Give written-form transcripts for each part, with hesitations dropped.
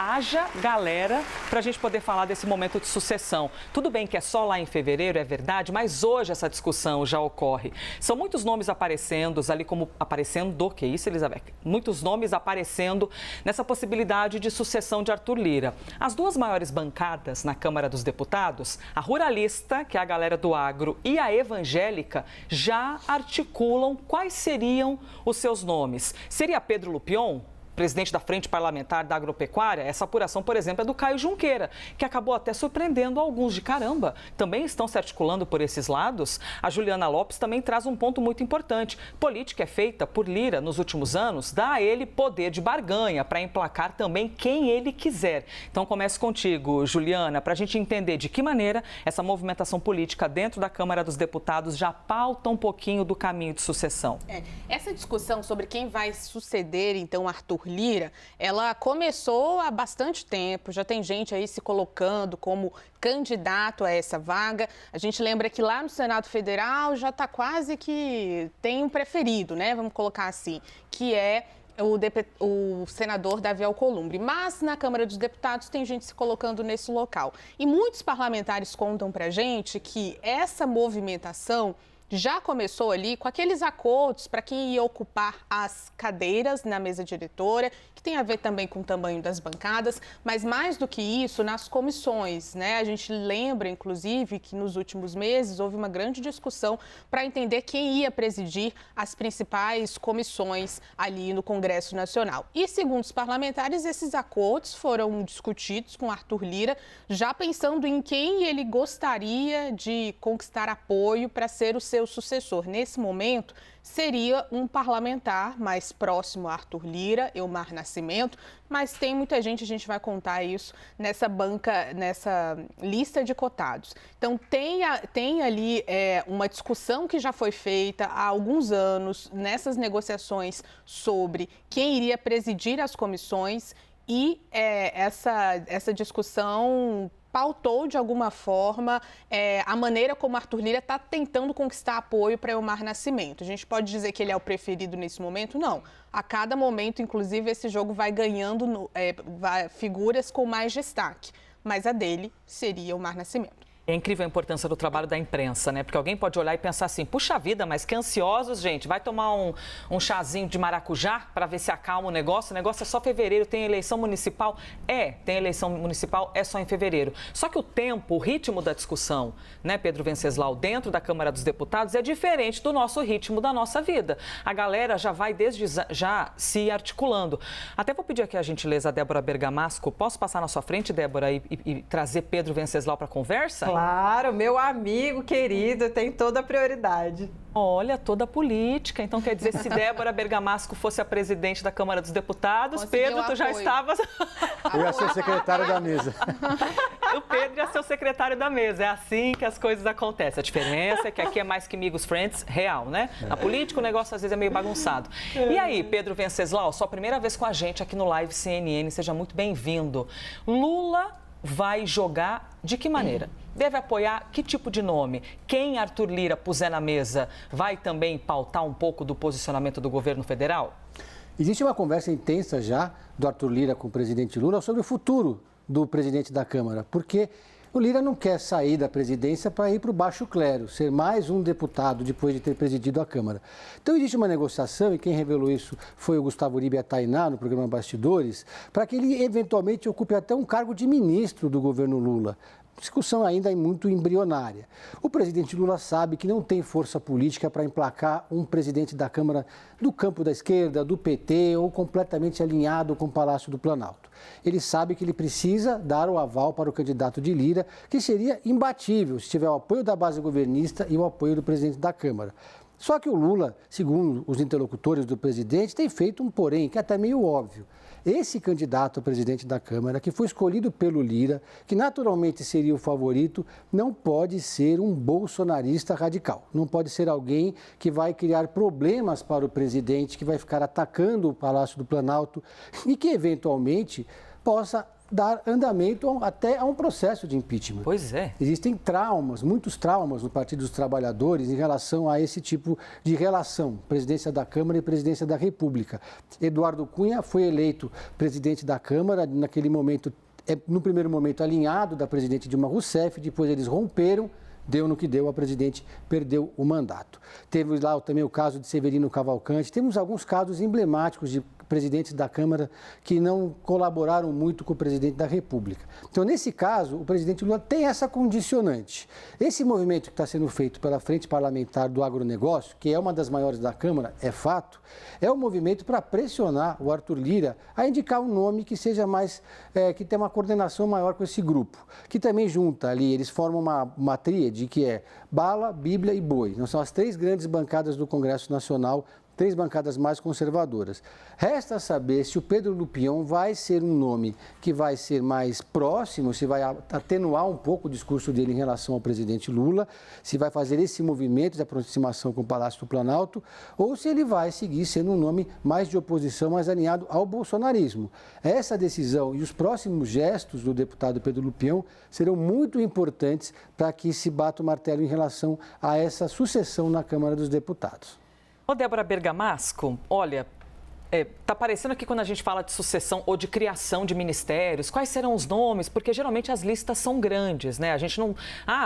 haja galera para a gente poder falar desse momento de sucessão. Tudo bem que é só lá em fevereiro, é verdade, mas hoje essa discussão já ocorre. São muitos nomes aparecendo, ali como aparecendo, que isso, Elizabeth? Muitos nomes aparecendo nessa possibilidade de sucessão de Arthur Lira. As duas maiores bancadas na Câmara dos Deputados, a ruralista, que é a galera do agro, e a evangélica, já articulam quais seriam os seus nomes. Seria Pedro Lupion, presidente da Frente Parlamentar da Agropecuária? Essa apuração, por exemplo, é do Caio Junqueira, que acabou até surpreendendo alguns de caramba. Também estão se articulando por esses lados. A Juliana Lopes também traz um ponto muito importante. Política é feita por Lira nos últimos anos, dá a ele poder de barganha para emplacar também quem ele quiser. Então, começo contigo, Juliana, para a gente entender de que maneira essa movimentação política dentro da Câmara dos Deputados já pauta um pouquinho do caminho de sucessão. Essa discussão sobre quem vai suceder, então, Arthur Lira, ela começou há bastante tempo, já tem gente aí se colocando como candidato a essa vaga. A gente lembra que lá no Senado Federal já está quase que tem um preferido, né? Vamos colocar assim, que é o senador Davi Alcolumbre. Mas na Câmara dos Deputados tem gente se colocando nesse local. E muitos parlamentares contam pra gente que essa movimentação já começou ali com aqueles acordos para quem ia ocupar as cadeiras na mesa diretora, que tem a ver também com o tamanho das bancadas, mas mais do que isso, nas comissões, né? A gente lembra, inclusive, que nos últimos meses houve uma grande discussão para entender quem ia presidir as principais comissões ali no Congresso Nacional. E, segundo os parlamentares, esses acordos foram discutidos com Arthur Lira, já pensando em quem ele gostaria de conquistar apoio para ser o seu sucessor. Nesse momento, seria um parlamentar mais próximo a Arthur Lira, Elmar Nascimento, mas tem muita gente, a gente vai contar isso nessa lista de cotados. Então, tem ali uma discussão que já foi feita há alguns anos nessas negociações sobre quem iria presidir as comissões e essa discussão pautou, de alguma forma, a maneira como Arthur Lira está tentando conquistar apoio para Elmar Nascimento. A gente pode dizer que ele é o preferido nesse momento? Não. A cada momento, inclusive, esse jogo vai ganhando figuras com mais destaque. Mas a dele seria Elmar Nascimento. É incrível a importância do trabalho da imprensa, né? Porque alguém pode olhar e pensar assim, puxa vida, mas que ansiosos, gente. Vai tomar um chazinho de maracujá para ver se acalma o negócio é só fevereiro, tem eleição municipal? Tem eleição municipal, é só em fevereiro. Só que o tempo, o ritmo da discussão, né, Pedro Venceslau, dentro da Câmara dos Deputados é diferente do nosso ritmo da nossa vida. A galera já vai desde já se articulando. Até vou pedir aqui a gentileza a Débora Bergamasco. Posso passar na sua frente, Débora, e trazer Pedro Venceslau para a conversa? Claro, meu amigo querido, tem toda a prioridade. Olha, toda a política. Então, quer dizer, se Débora Bergamasco fosse a presidente da Câmara dos Deputados, conseguiu Pedro, tu já estavas... Eu ia ser secretário da mesa. O Pedro ia ser o secretário da mesa. É assim que as coisas acontecem. A diferença é que aqui é mais que amigos, friends, real, né? Na política, o negócio às vezes é meio bagunçado. E aí, Pedro Venceslau, sua primeira vez com a gente aqui no Live CNN, seja muito bem-vindo. Lula vai jogar de que maneira? Deve apoiar que tipo de nome? Quem Arthur Lira puser na mesa vai também pautar um pouco do posicionamento do governo federal? Existe uma conversa intensa já do Arthur Lira com o presidente Lula sobre o futuro do presidente da Câmara, porque o Lira não quer sair da presidência para ir para o baixo clero, ser mais um deputado depois de ter presidido a Câmara. Então existe uma negociação, e quem revelou isso foi o Gustavo Uribe e a Tainá, no programa Bastidores, para que ele eventualmente ocupe até um cargo de ministro do governo Lula. Discussão ainda muito embrionária. O presidente Lula sabe que não tem força política para emplacar um presidente da Câmara do campo da esquerda, do PT ou completamente alinhado com o Palácio do Planalto. Ele sabe que ele precisa dar o aval para o candidato de Lira, que seria imbatível se tiver o apoio da base governista e o apoio do presidente da Câmara. Só que o Lula, segundo os interlocutores do presidente, tem feito um porém que é até meio óbvio. Esse candidato a presidente da Câmara, que foi escolhido pelo Lira, que naturalmente seria o favorito, não pode ser um bolsonarista radical. Não pode ser alguém que vai criar problemas para o presidente, que vai ficar atacando o Palácio do Planalto e que, eventualmente, possa dar andamento até a um processo de impeachment. Pois é. Existem traumas, muitos traumas no Partido dos Trabalhadores em relação a esse tipo de relação, presidência da Câmara e presidência da República. Eduardo Cunha foi eleito presidente da Câmara, naquele momento, no primeiro momento alinhado da presidente Dilma Rousseff, depois eles romperam, deu no que deu, a presidente perdeu o mandato. Teve lá também o caso de Severino Cavalcante, temos alguns casos emblemáticos de presidentes da Câmara que não colaboraram muito com o presidente da República. Então, nesse caso, o presidente Lula tem essa condicionante. Esse movimento que está sendo feito pela Frente Parlamentar do Agronegócio, que é uma das maiores da Câmara, é fato, é um movimento para pressionar o Arthur Lira a indicar um nome que seja mais, que tenha uma coordenação maior com esse grupo, que também junta ali, eles formam uma tríade que é Bala, Bíblia e Boi. Então, são as 3 grandes bancadas do Congresso Nacional, 3 bancadas mais conservadoras. Resta saber se o Pedro Lupion vai ser um nome que vai ser mais próximo, se vai atenuar um pouco o discurso dele em relação ao presidente Lula, se vai fazer esse movimento de aproximação com o Palácio do Planalto, ou se ele vai seguir sendo um nome mais de oposição, mais alinhado ao bolsonarismo. Essa decisão e os próximos gestos do deputado Pedro Lupion serão muito importantes para que se bata o martelo em relação a essa sucessão na Câmara dos Deputados. Ô, Débora Bergamasco, olha, tá parecendo aqui quando a gente fala de sucessão ou de criação de ministérios, quais serão os nomes? Porque geralmente as listas são grandes, né? A gente não...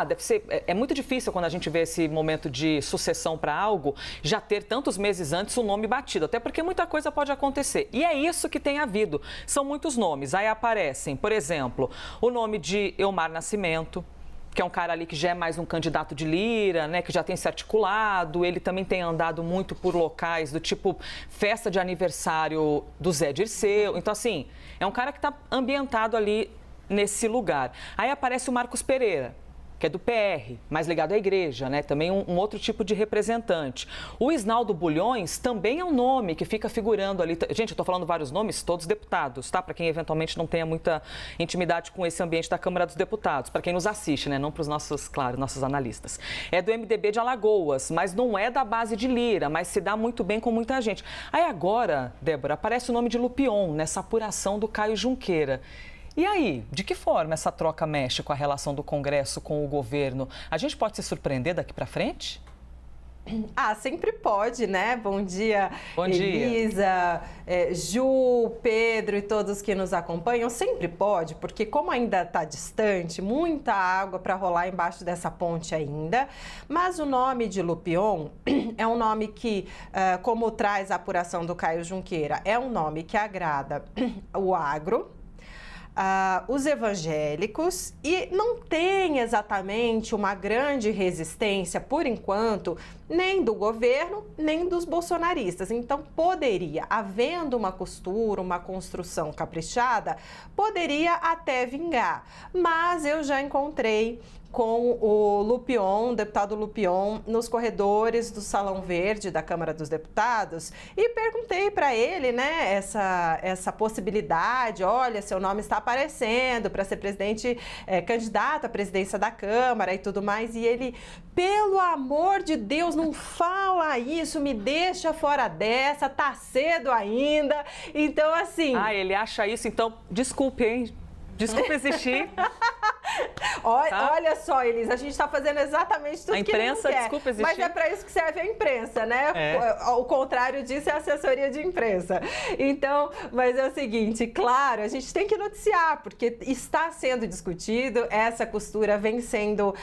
deve ser... É muito difícil quando a gente vê esse momento de sucessão para algo, já ter tantos meses antes o nome batido, até porque muita coisa pode acontecer. E é isso que tem havido. São muitos nomes. Aí aparecem, por exemplo, o nome de Elmar Nascimento, que é um cara ali que já é mais um candidato de Lira, né, que já tem se articulado, ele também tem andado muito por locais do tipo festa de aniversário do Zé Dirceu. Então, assim, é um cara que está ambientado ali nesse lugar. Aí aparece o Marcos Pereira, que é do PR, mais ligado à igreja, né? Também um outro tipo de representante. O Isnaldo Bulhões também é um nome que fica figurando ali. Gente, eu estou falando vários nomes, todos deputados, tá? Para quem eventualmente não tenha muita intimidade com esse ambiente da Câmara dos Deputados, para quem nos assiste, né? Não para os nossos, claro, nossos analistas. É do MDB de Alagoas, mas não é da base de Lira, mas se dá muito bem com muita gente. Aí agora, Débora, aparece o nome de Lupion nessa apuração do Caio Junqueira. E aí, de que forma essa troca mexe com a relação do Congresso com o governo? A gente pode se surpreender daqui para frente? Sempre pode, né? Bom dia, Bom dia. Elisa, Ju, Pedro e todos que nos acompanham. Sempre pode, porque como ainda está distante, muita água para rolar embaixo dessa ponte ainda. Mas o nome de Lupion é um nome que, como traz a apuração do Caio Junqueira, é um nome que agrada o agro, os evangélicos e não tem exatamente uma grande resistência, por enquanto, nem do governo, nem dos bolsonaristas. Então, poderia, havendo uma costura, uma construção caprichada, poderia até vingar. Mas eu já encontrei com o Lupion, o deputado Lupion, nos corredores do Salão Verde da Câmara dos Deputados e perguntei para ele, né, essa possibilidade, olha, seu nome está aparecendo para ser presidente, candidato à presidência da Câmara e tudo mais, e ele, pelo amor de Deus, não fala isso, me deixa fora dessa, tá cedo ainda, então assim... ele acha isso, então, desculpe, hein? Desculpa existir. Olha só, Elisa, a gente está fazendo exatamente tudo que ele não quer. Desculpa existir. Mas é para isso que serve a imprensa, né? O contrário disso é a assessoria de imprensa. Então, mas é o seguinte, claro, a gente tem que noticiar, porque está sendo discutido, essa costura vem sendo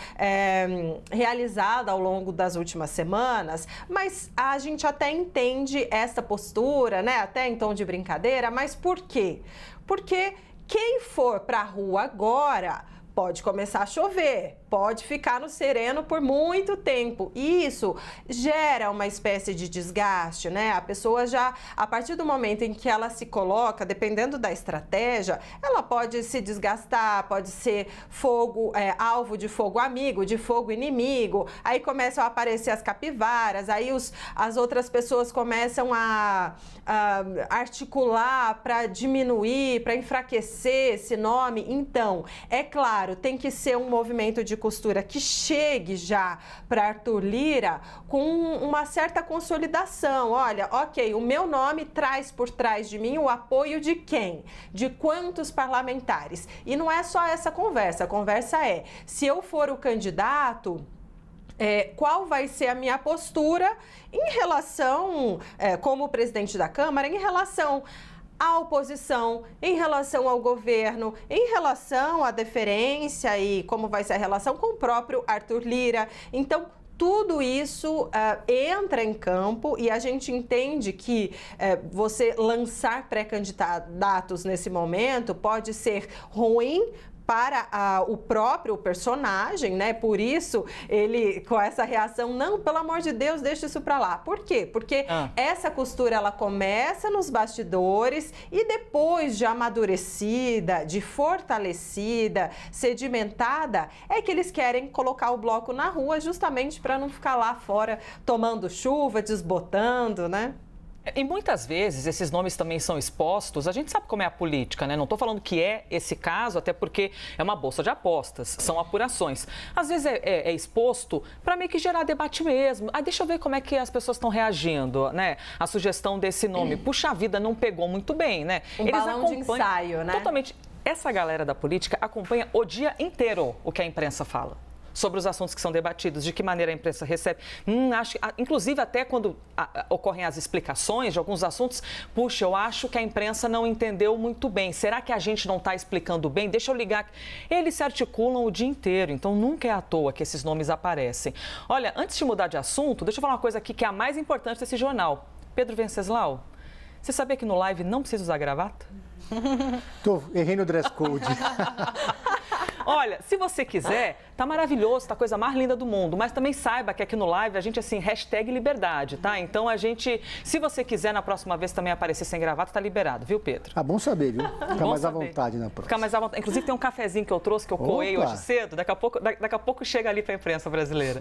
realizada ao longo das últimas semanas, mas a gente até entende essa postura, né? Até em tom de brincadeira, mas por quê? Porque quem for para a rua agora pode começar a chover, pode ficar no sereno por muito tempo. E isso gera uma espécie de desgaste, né? A pessoa já, a partir do momento em que ela se coloca, dependendo da estratégia, ela pode se desgastar, pode ser fogo, alvo de fogo amigo, de fogo inimigo. Aí começam a aparecer as capivaras, aí as outras pessoas começam a articular para diminuir, para enfraquecer esse nome. Então, é claro claro, tem que ser um movimento de costura que chegue já para Arthur Lira com uma certa consolidação. Olha, ok, o meu nome traz por trás de mim o apoio de quem? De quantos parlamentares? E não é só essa conversa. A conversa é, se eu for o candidato, qual vai ser a minha postura em relação, como presidente da Câmara, em relação à oposição, em relação ao governo, em relação à deferência e como vai ser a relação com o próprio Arthur Lira. Então, tudo isso entra em campo e a gente entende que você lançar pré-candidatos nesse momento pode ser ruim para o próprio personagem, né? Por isso, ele, com essa reação, não, pelo amor de Deus, deixa isso para lá. Por quê? Porque essa costura, ela começa nos bastidores e depois de amadurecida, de fortalecida, sedimentada, é que eles querem colocar o bloco na rua justamente para não ficar lá fora tomando chuva, desbotando, né? E muitas vezes esses nomes também são expostos, a gente sabe como é a política, né? Não estou falando que é esse caso, até porque é uma bolsa de apostas, são apurações. Às vezes é exposto para meio que gerar debate mesmo. Deixa eu ver como é que as pessoas estão reagindo, né? A sugestão desse nome, puxa vida, não pegou muito bem, né? Eles balão de ensaio, né? Totalmente. Essa galera da política acompanha o dia inteiro o que a imprensa fala sobre os assuntos que são debatidos, de que maneira a imprensa recebe. Inclusive, até quando ocorrem as explicações de alguns assuntos, puxa, eu acho que a imprensa não entendeu muito bem. Será que a gente não está explicando bem? Deixa eu ligar. Eles se articulam o dia inteiro, então nunca é à toa que esses nomes aparecem. Olha, antes de mudar de assunto, deixa eu falar uma coisa aqui que é a mais importante desse jornal. Pedro Venceslau, você sabia que no live não precisa usar gravata? Errei no dress code. Olha, se você quiser, tá maravilhoso, tá a coisa mais linda do mundo, mas também saiba que aqui no live a gente, assim, #liberdade, tá? Então a gente, se você quiser na próxima vez também aparecer sem gravata, tá liberado, viu, Pedro? Bom saber, viu? Fica mais à vontade na próxima. Fica mais à vontade. Inclusive tem um cafezinho que eu trouxe, que eu coei hoje cedo, daqui a pouco chega ali pra imprensa brasileira.